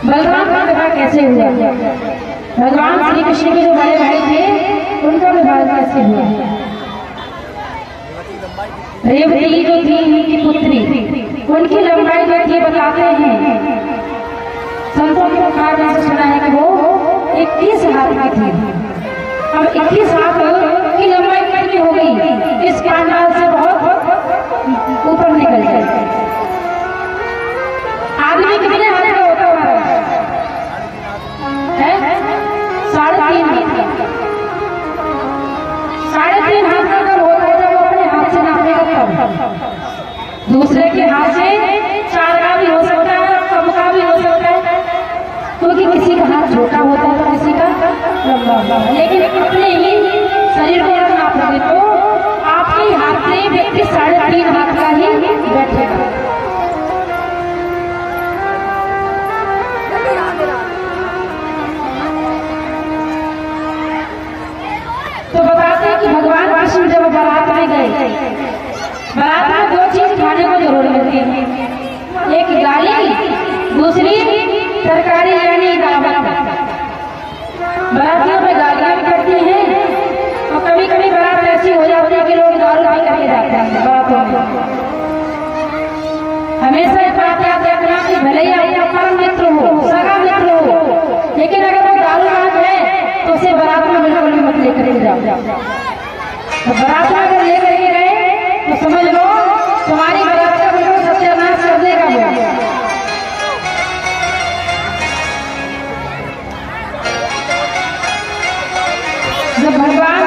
बलराम का विवाह कैसे हुआ? भगवान श्री कृष्ण के जो बड़े भाई थे उनका विवाह कैसे हुआ? रेवती जो थी उनकी पुत्री, उनकी लंबाई जो थी बताते हैं संतों के मुखार से सुना है कि वो 21 हाथ की थी। अब 21 हाथ की लंबाई कितनी हो गई? इस पांडाल से बहुत ऊपर निकल गए। आदमी कितने हाथ का होता है? 3.5 हाथ का। 3.5 हाथ का कब होता है? जब वो अपने हाथ से नापेगा तब। दूसरे के हाथ से 4 का भी हो सकता है, कम का भी हो सकता है, क्योंकि किसी का हाथ छोटा होता है तो किसी का लंबा होता है। लेकिन अपने ही शरीर को अगर नापोगे तो आपके हाथ से व्यक्ति 3.5 हाथ का ही बैठेगा। तो बताते हैं कि भगवान कृष्ण जब बारात में गए, बारात में 2 चीज खाने को जरूर मिलती है, एक गाली, दूसरी तरकारी यानी दावत। बारातियों में गालियां भी करती हैं और कभी कभी बारात ऐसी हो जाती है कि लोग दारू भी करके जाते हैं बारातों में। हमेशा एक बात याद रखना कि भले ही आपका परम मित्र हो, सगा मित्र हो, लेकिन अगर वो दारूबाज है तो उसे बारात में बिल्कुल भी मत लेकर के जाओ। तो बारात में अगर लेकर के गए तो समझ लो तुम्हारी बारात का बिल्कुल सत्यानाश कर देगा वो। जब भगवान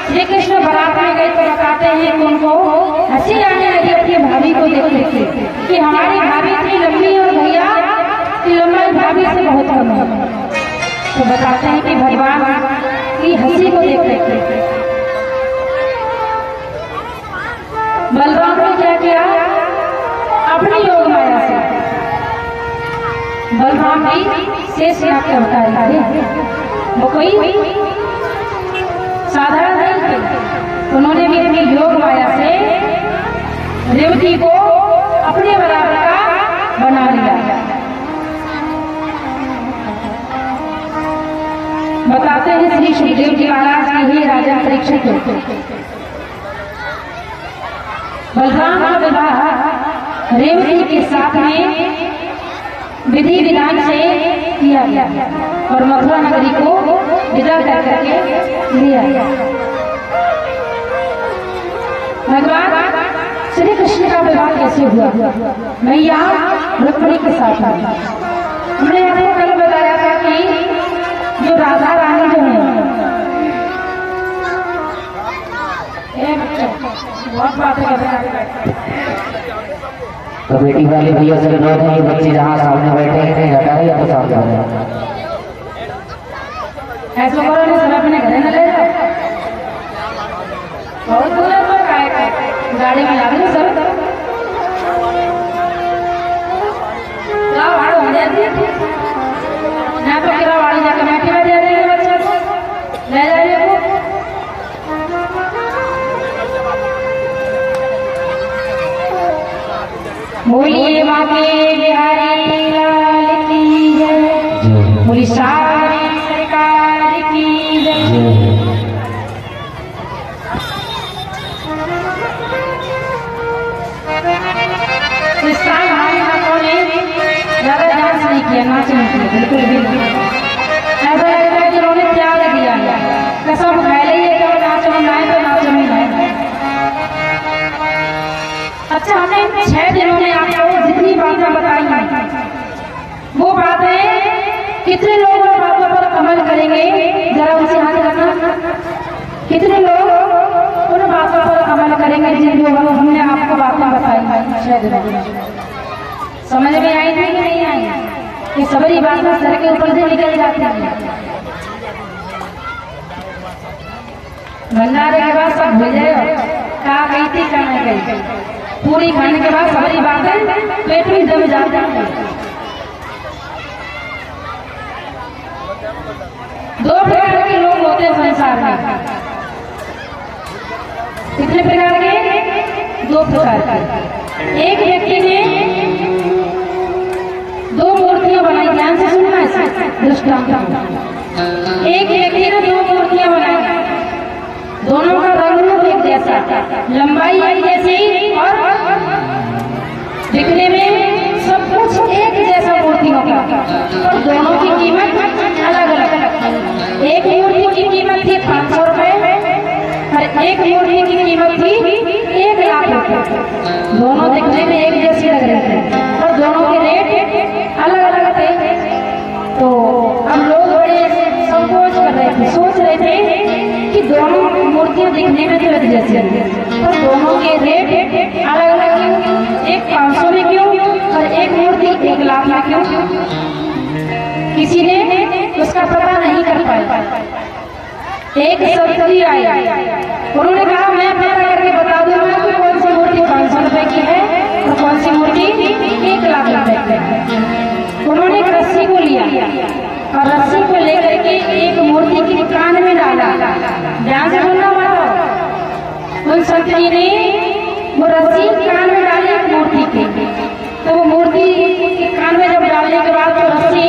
श्री कृष्ण बारात में गए तो बताते हैं कि उनको हंसी आने लगी अपनी भाभी को देख देख कि हमारी भाभी इतनी लंबी और भैया की लंबाई भाभी से बहुत कम है। तो बताते हैं कि भगवान की हंसी को देख देख बलराम ने क्या किया? अपनी योग माया से बलराम की शेष नाग के अवतार थे, वो कोई साधारण नहीं थे। उन्होंने भी अपनी योग माया से रेवती को अपने बराबर का बना लिया। बताते हैं श्री सुखदेव जी महाराज की ही राजा परीक्षित बलराम का विवाह रेवती के साथ में विधि विधान से किया गया और मथुरा नगरी को विदा कर करके लिया। भगवान श्री कृष्ण का विवाह कैसे हुआ? मैया रुक्मिणी के साथ हुआ। हमने आपको कल बताया था कि जो राधा रानी जो है, बहुत बातें कर रहे हैं। तो बेटी वाले भैया से अनुरोध है कि बच्चे जहाँ सामने बैठे हैं हटाए या तो सामने बैठे। ऐसा करो नहीं, सब अपने घर न ले जाओ। बहुत दूर है पर काय गाड़ी में आगे सब भाड़ हो जाती है ना, तो किरावाड़ी जाकर बैठी में दे देंगे बच्चे को, ले जाइए वो। बोलिए बाके बिहारी लाल की जय, बोली सारी सरकार की जय। इस साल हमारे हाथों ने ज्यादा डांस नहीं किया, नाच नहीं किया, बिल्कुल भी नहीं। ऐसा लगता है कि उन्होंने त्याग दिया है, सब खाए लिए तो नाचो नाए तो नाचो ही नाए। अच्छा, हमने 6 दिनों में आपको जितनी बातें बताई हैं वो बातें कितने लोग उन बातों पर अमल करेंगे? जरा उनसे हाथ रखना। कितने लोग उन बातों पर अमल करेंगे जिन जो हमने आपको बातें बताई हैं 6 दिनों में? समझ में आई थी कि नहीं आई? कि सभी बातें सर के ऊपर से निकल जाती है। भंडारे के बाद सब भूल जाए कहा गई थी कहा नहीं गई। पूरी खाने के बाद सारी बातें पेट में जम जाती हैं। 2 प्रकार के लोग होते हैं संसार में। कितने प्रकार के? 2 प्रकार के। एक व्यक्ति ने 2 मूर्तियां बनाई, ध्यान से दृष्टांत। एक व्यक्ति ने दो मूर्तियां बनाई, दोनों का रंग रूप एक जैसा, लंबाई एक जैसी और दिखने में सब कुछ एक जैसा मूर्तियों का, और दोनों की कीमत अलग अलग। एक मूर्ति की कीमत थी 500 रुपए और एक मूर्ति की कीमत थी 1 लाख रुपए। दोनों दिखने में एक जैसी लग रहे थे और दोनों के रेट अलग अलग थे। तो हम लोग बड़े संकोच कर रहे थे, सोच रहे थे कि दोनों मूर्तियां दिखने में तो एक जैसी है, पर दोनों के रेट अलग अलग क्यों? एक 500 में क्यों और एक मूर्ति 1 लाख में क्यों? किसी ने उसका पता नहीं कर पाया। एक सब्जी आई, उन्होंने कहा मैं पता करके बता दूंगा कि कौन सी मूर्ति 500 रुपए की है और कौन सी मूर्ति 1 लाख रुपए की है। उन्होंने एक रस्सी को लिया और रस्सी को लेकर के एक मूर्ति की कान में डाला। ध्यान से सुनना बात। उन संत जी ने वो रस्सी कान में डाली एक मूर्ति के, तो वो मूर्ति के कान में जब डालने के बाद वो रस्सी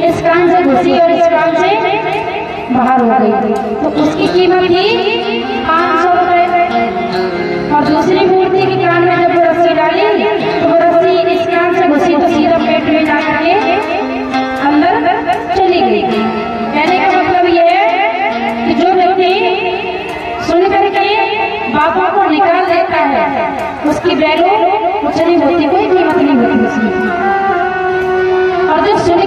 इस कान से घुसी और इस कान से बाहर हो गई, तो उसकी कीमत थी 500 रुपए। और दूसरी मूर्ति की कान में जब वो रस्सी डाली तो वो रस्सी इस कान से घुसी तो सीधा पेट में जाकर के अंदर चली गई। कहने का मतलब ये है कि जो व्यक्ति सुन करके बाबा को निकाल देता है उसकी वैल्यू कुछ नहीं होती, कोई कीमत नहीं होती उसकी। और जो सुन